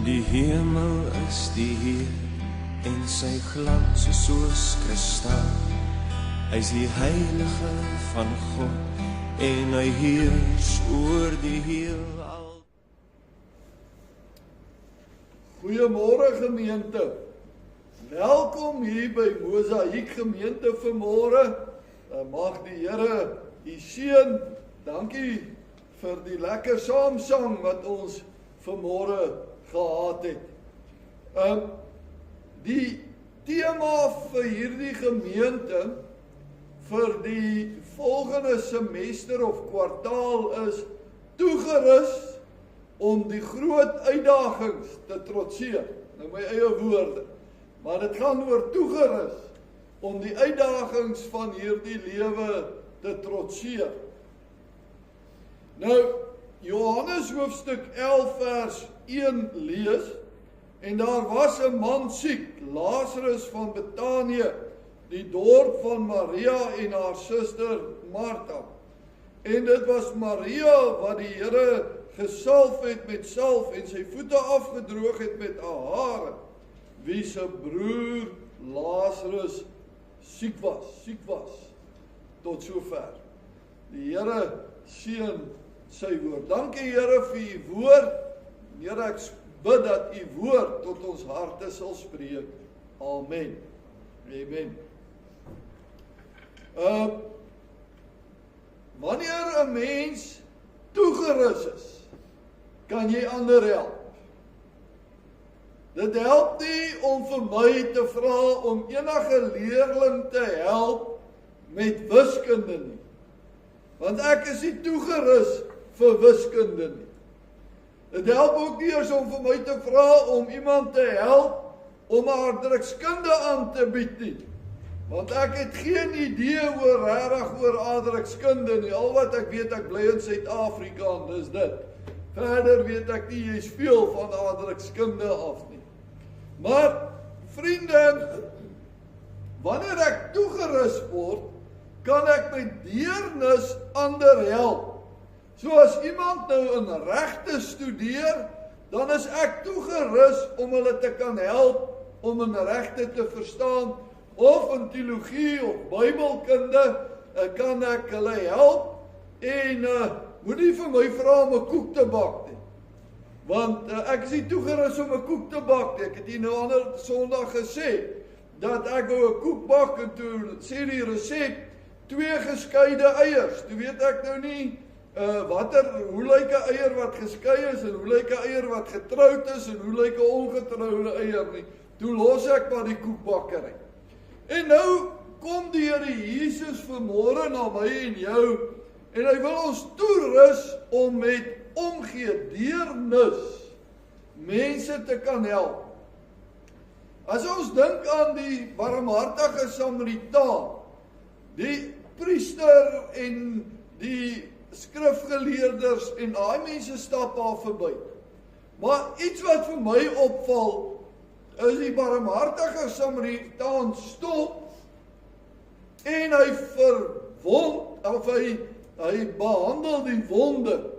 Die hemel is die Heer en sy glans is soos kristal. Hy is die heilige van God en hy heers oor die heelal. Goeiemôre gemeente. Welkom hier by Mosaïek Gemeente vanmôre. Mag die Here u seën. Dankie vir die lekker saamsang wat ons vanmôre gehad het. Die tema vir hierdie gemeente vir die volgende semester of kwartaal is toegerus om die groot uitdagings te trotseer. Nou my eie woorde. Maar dit gaan oor toegerus om die uitdagings van hierdie lewe te trotseer. Nou, Johannes hoofstuk 11 vers 1 lees, en daar was 'n man siek, Lazarus van Betanië, die dorp van Maria en haar suster Martha. En dit was Maria wat die Here gesalf het met salf en sy voete afgedroog het met haar hare, wie se broer Lazarus siek was. Tot sover. Die Here seën sy woord. Dankie Here vir u woord. Here, ek bid dat u woord tot ons harte sal spreek. Amen. Amen. Wanneer 'n mens toegerus is, kan jy ander help. Dit help nie om vir my te vra om enige leerling te help met wiskunde nie. Want ek is nie toegerus vir wiskunde nie. Dit help ook nie eens om vir my te vra om iemand te help om haar drukskunde aan te bied nie. Want ek het geen idee oor aardrykskunde nie. Al wat ek weet, ek bly in Suid-Afrika en dis dit. Verder weet ek nie jy's veel van aardrykskunde af nie. Maar vriende, wanneer ek toegerus word, kan ek met deernis ander help. So as iemand nou in regte studeer, dan is ek toegerus om hulle te kan help om in regte te verstaan, of in teologie of Bybelkunde kan ek hulle help en moenie vir my vra om 'n koek te bak nie. Want ek is nie toegerus om 'n koek te bak nie. Ek het hier nou ander Sondag gesê dat ek wou 'n koek bak en toe sê die resep 2 geskeide eiers. Toe weet ek nou nie hoe lyk 'n eier wat geskei is en hoe lyk 'n eier wat getroud is en hoe lyk 'n ongetroude eier nie. Toe los ek maar die koekbakkery. En nou kom die Here Jesus vanmôre na my en jou en hy wil ons toerus om met omgee, deernis mense te kan help. As ons dink aan die barmhartige Samaritaan, die priester en die skrifgeleerders en daai mense stap daar verby. Maar iets wat vir my opval is die barmhartige Samaritaan stop en hy verwond of hy behandel die wonde.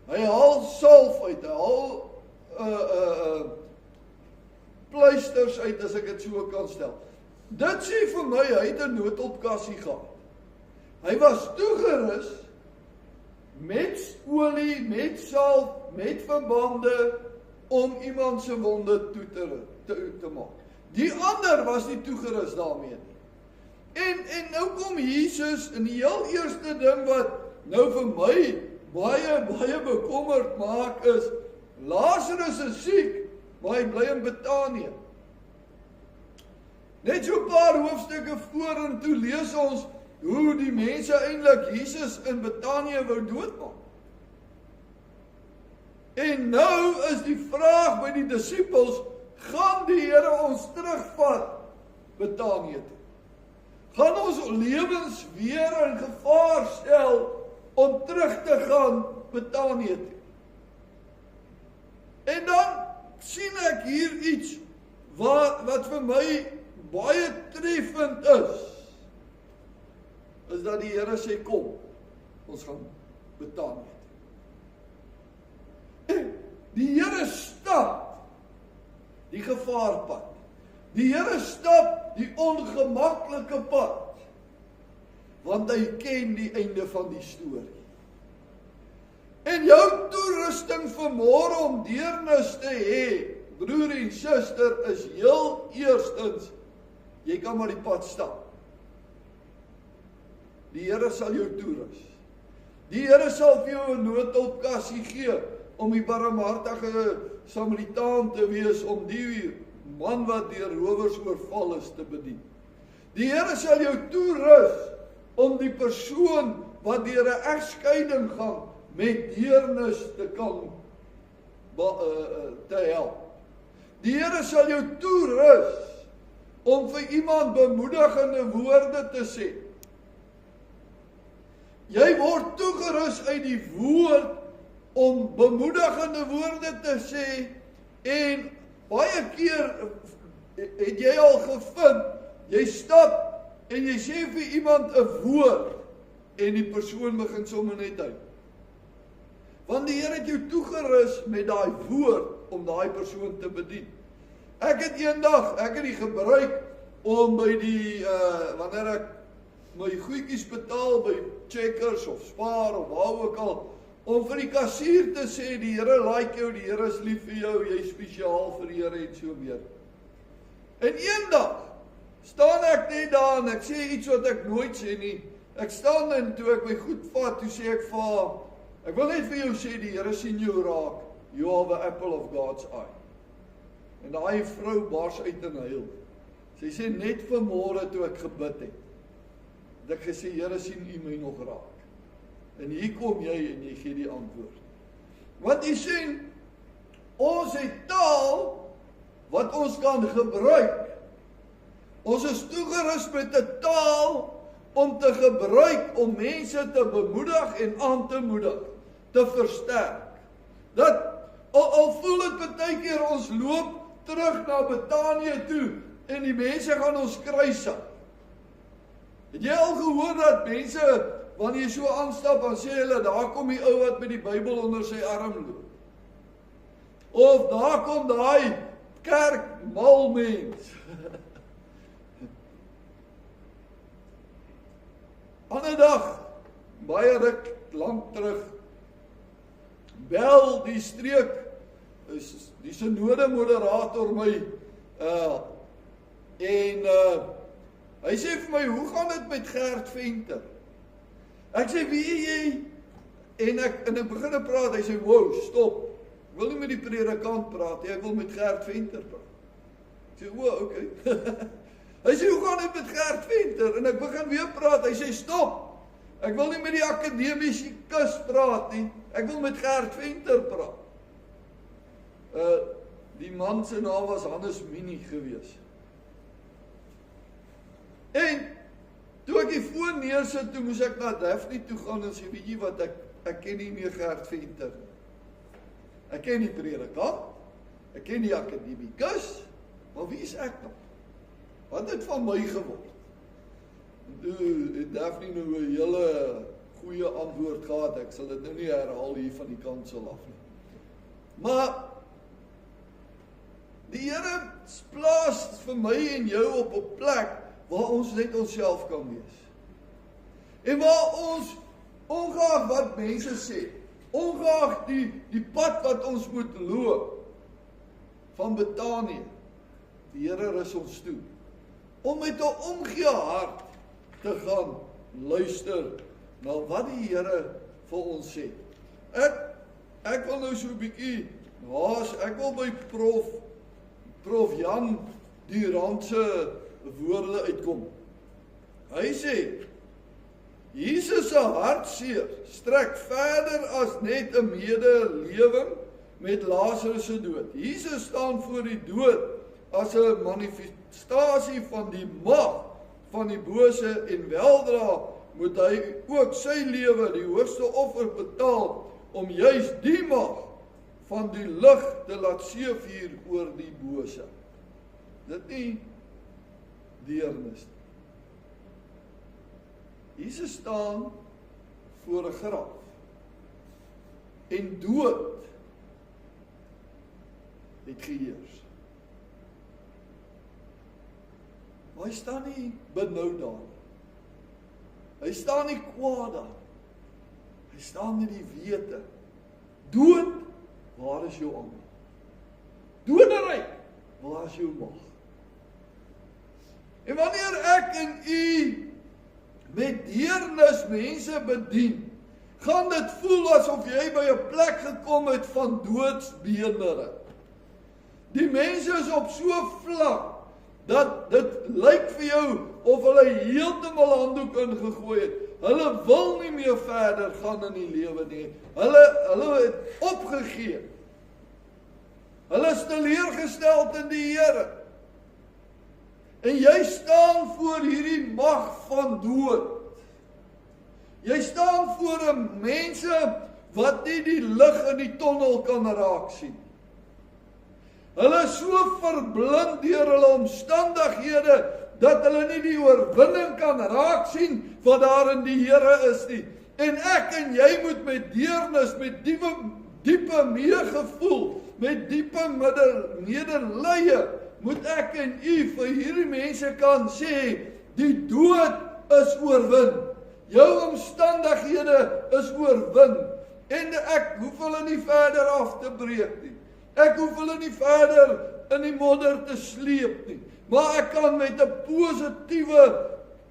Hy haal salf uit, hy haal pleisters uit, as ek dit so kan stel. Dit sê vir my, hy het 'n noodopkassie gehad. Hy was toegerus met olie, met salf, met verbande om iemand se wonde toe te maak. Die ander was nie toegerus daarmee nie. En nou kom Jesus en die heel eerste ding wat nou vir my baie bekommerd maak is, Lazarus is siek, maar hy bly in Betanië. Net so 'n paar hoofstukke vorentoe lees ons hoe die mense eintlik Jesus in Betanië wou doodmaak. En nou is die vraag by die disippels, gaan die Here ons terugvat Betanië toe? Gaan ons lewens weer in gevaar stel om terug te gaan Betanië toe? En dan sien ek hier iets wat vir my baie treffend is dat die Here sê kom, ons gaan Betanië toe. Die Here uitvaartpad. Die Here stap die ongemaklike pad, want hy ken die einde van die storie. En jou toerusting vir môre om deernis te hê, broer en suster, is heel eerstens, jy kan maar die pad stap. Die Here sal jou toerus. Die Here sal vir jou 'n noodhulpkassie gee, om die barmhartige Samaritaan te wees, om die man wat deur rowers oorval is te bedien. Die Here sal jou toerus, om die persoon wat deur 'n egskeiding gaan, met deernis te kan te help. Die Here sal jou toerus om vir iemand bemoedigende woorde te sê. Jy word toegerus uit die woord om bemoedigende woorde te sê, en baie keer het jy al gevind, jy stap en jy sê vir iemand 'n woord en die persoon begin sommer net uit. Want die Here het jou toegerus met daai woord om daai persoon te bedien. Ek het die gebruik om by die, wanneer ek my goedjies betaal by Checkers of Spar of waar ook al, om vir die kassier te sê, die Here like jou, die Here is lief vir jou, jy is spesiaal vir die Here en so meer. En eendag staan ek net daar en ek sê iets wat ek nooit sê nie. Ek staan en toe ek my goed vat, toe sê ek vir haar, ek wil net vir jou sê, die Here sien jou raak, you are the apple of God's eye. En daai vrou bars uit in huil. Sy sê, net vanmôre toe ek gebid het, ek gesê, Here sien u my nog raak. En hier kom jy en jy gee die antwoord. Want jy sien, ons het taal wat ons kan gebruik. Ons is toegerus met 'n taal om te gebruik om mense te bemoedig en aan te moedig, te versterk. Dat al voel dit baie keer ons loop terug na Betanië toe en die mense gaan ons kruisig. Het jy al gehoor dat mense, wanneer jy so aanstap, dan sê hulle, daar kom die ou wat met die Bybel onder sy arm loop. Of daar kom daai kerkmal mens. Ander dag, baie ruk lank terug, bel die streek, die synode moderator my, hy sê vir my, hoe gaan dit met Gert Venter? Ek sê, wie jy? En ek begin te praat, hy sê, wow, stop, ek wil nie met die predikant praat, ek wil met Gert Venter praat. Ek sê, wow, okay. Hy sê, hoe gaan dit met Gert Venter? En ek begin weer praat, hy sê, stop, ek wil nie met die akademikus praat nie, ek wil met Gert Venter praat. Die man se naam was Hannes Mini gewees. En toe ek die foon neersit, toe moes ek na Daphne toe gaan en sê, weet jy wat, ek ken nie meer Gert Venter. Ek ken die predikant, ek ken die akademikus, maar wie is ek nog? Wat het van my geword? En toe het Daphne nou 'n hele goeie antwoord gehad, ek sal dit nou nie herhaal hier van die kansel af nie. Maar die Here plaas vir my en jou op 'n plek waar ons net onsself kan wees. En waar ons, ongeag wat mense sê, ongeag die pad wat ons moet loop, van Betanië, die Here rus ons toe, om met 'n omgee hart te gaan luister na wat die Here vir ons sê. Ek wil nou so 'n bietjie, ek wil by Prof Jan Durant se woorde uitkom. Hy sê, Jesus se hartseer strek verder as net 'n medelewing met Lazarus se dood. Jesus staan voor die dood as 'n manifestasie van die mag van die bose en weldra moet hy ook sy lewe, die hoogste offer, betaal om juis die mag van die lig te laat seëvier oor die bose. Dit nie deernis. Jesus staan voor 'n graf en dood het geheers. hy staan nie benou daar nie. Hy staan nie kwaad daar. Hy staan met die wete. Dood, waar is jou angel? Doderyk, waar is jou mag? En wanneer ek en u met deernis mense bedien, gaan dit voel asof jy by 'n plek gekom het van doodsbenere. Die mense is op so vlak, dat dit lyk vir jou of hulle heeltemal handdoek ingegooi het. Hulle wil nie meer verder gaan in die lewe nie. Hulle het opgegee. Hulle is teleurgesteld in die Here. En jy staan voor hierdie mag van dood. Jy staan voor 'n mense wat nie die lig in die tonnel kan raak sien. Hulle is so verblind deur hulle omstandighede, dat hulle nie die oorwinning kan raak sien, wat daar in die Here is nie. En ek en jy moet met deernis, met diepe meegevoel, met diepe medelee, moet ek en u vir hierdie mense kan sê, die dood is oorwin. Jou omstandighede is oorwin. En ek hoef hulle nie verder af te breek nie. Ek hoef hulle nie verder in die modder te sleep nie. Maar ek kan met 'n positiewe,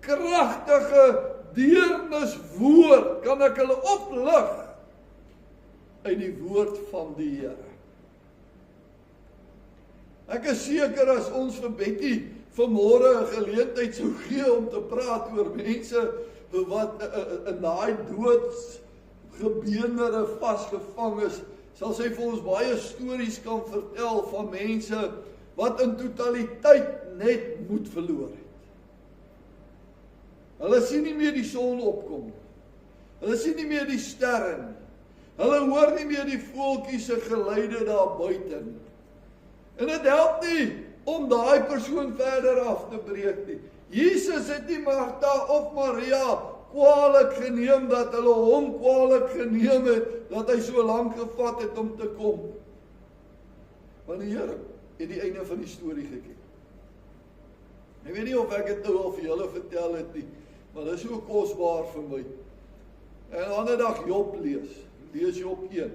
kragtige deerniswoord, kan ek hulle oplig uit die woord van die Here. Ek is seker as ons vir Betty vanmôre 'n geleentheid sou gee om te praat oor mense wat in daai doodsgebeenere vasgevang is, sal sy vir ons baie stories kan vertel van mense wat in totaliteit net moed verloor het. Hulle sien nie meer die son opkom nie. Hulle sien nie meer die sterre nie. Hulle hoor nie meer die voeltjies se geluide daar buite nie. En dit help nie om daai persoon verder af te breek nie. Jesus het nie Martha of Maria kwaadlik geneem dat hulle hom kwaadlik geneem het, dat hy so lank gevat het om te kom. Want die Here het die einde van die storie geken. Ek weet nie of ek dit nou al vir julle vertel het nie, maar dit is so kosbaar vir my. En 'n ander dag Job lees Job 1.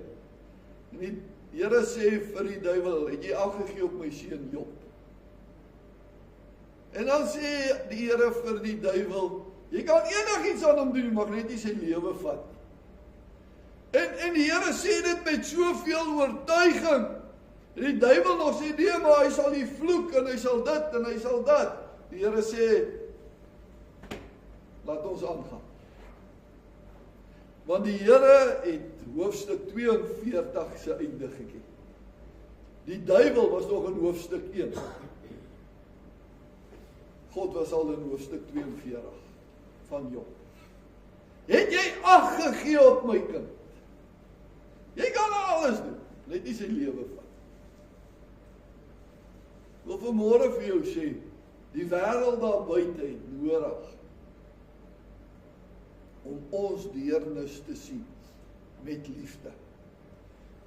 En die Here sê vir die duiwel, het jy afgegee op my seun Job? En dan sê die Here vir die duiwel, jy kan enigiets aan hom doen, jy mag net nie sy lewe vat. En die Here sê dit met soveel oortuiging. En die duiwel nog sê, nee, maar hy sal die vloek, en hy sal dit, en hy sal dat. Die Here sê, laat ons aangaan. Want die Here het hoofstuk 42 se einde geken. Die duiwel was nog in hoofstuk 1. God was al in hoofstuk 42 van Job. Het jy ag gegee op my kind? Jy kan alles doen, net nie sy lewe vat. Ek wil vanmôre vir jou sê, die wêreld daar buite het nodig om ons deernis te sien met liefde.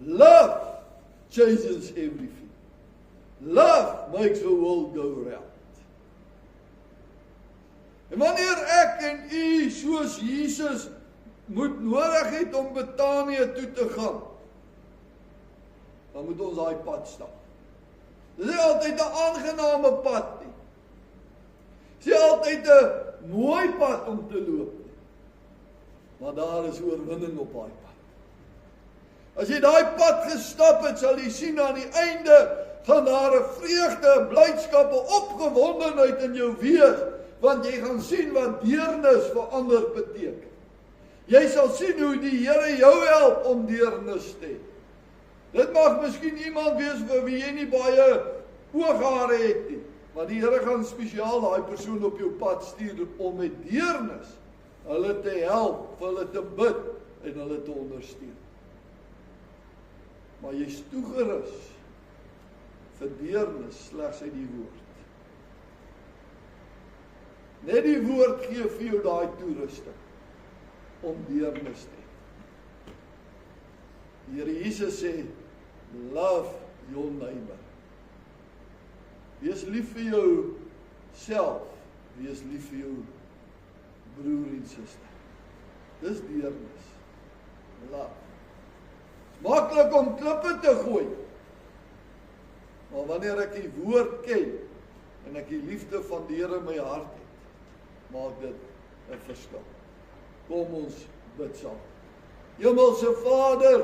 Love changes everything. Love makes the world go round. En wanneer ek en u soos Jesus moet nodig het om Betanië toe te gaan, dan moet ons daai pad stap. Dit is nie altyd 'n aangename pad nie. Dit is nie altyd 'n mooi pad om te loop nie. Maar daar is oorwinning op daai pad. As jy daai pad gestap het, sal jy sien aan die einde gaan daar 'n vreugde, 'n blydskap, 'n opgewondenheid in jou wees, want jy gaan sien wat deernis vir ander beteken. Jy sal sien hoe die Here jou help om deernis te hê. Dit mag miskien iemand wees vir wie jy nie baie ooghare het nie, maar die Here gaan spesiaal daai persoon op jou pad stuur om met deernis hulle te help, vir hulle te bid en hulle te ondersteun. Maar jy's toegerus vir deernis slegs uit die woord. Net die woord gee vir jou daai toerusting om deernis te hê. Die Here Jesus sê, love your neighbor. Wees lief vir jou self wees lief vir jou broer en suster. Dis deernis. Love. Dis maklik om klippe te gooi. Maar wanneer ek die woord ken, en ek die liefde van die Here in my hart het, maak dit 'n verskil. Kom ons bid saam. Hemelse Vader,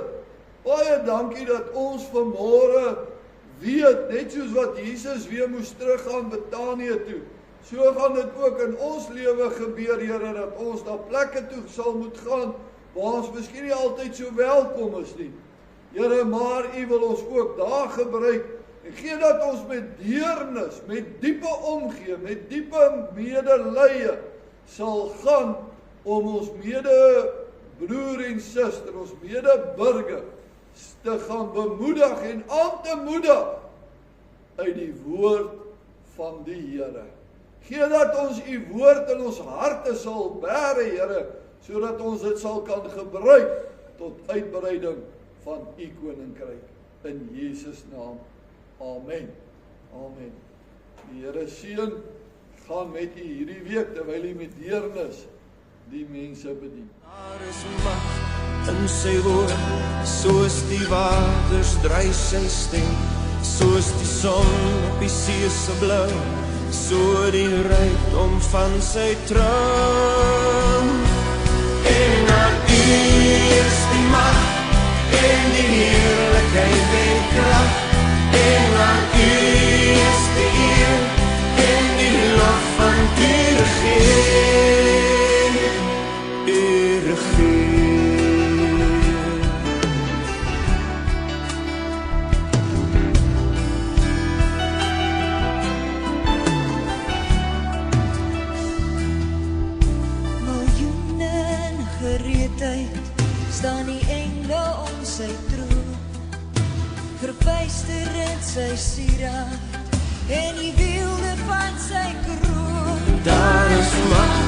baie dankie dat ons vanmôre weet, net soos wat Jesus weer moes teruggaan Betanië toe, so gaan dit ook in ons lewe gebeur, Here, dat ons na plekke toe sal moet gaan, waar ons miskien nie altyd so welkom is nie. Here, maar U wil ons ook daar gebruik, en gee dat ons met deernis, met diepe omgee, met diepe medelee, sal gaan om ons medebroer en suster, ons medeburger, te gaan bemoedig en aan te moedig uit die woord van die Here. Gee dat ons U woord in ons harte sal bære, Here, sodat ons dit sal kan gebruik tot uitbreiding van U koninkryk. In Jesus naam. Amen. Amen. Die Here seën, gaan met U hierdie week terwyl U met deernis die mense bedien. Daar is mag in sy woord, soos die waters dryf sy stem, soos die son op die see se blou, so die rykdom van sy troon. En aan U is die mag en die heerlikheid en krag, en aan U is die eer en die lof van U regeer. U regeer. Miljoene in gereedheid staan die engele om sy troon, verpyster in sy sieraad en die wielde van sy kroon. Daar is mag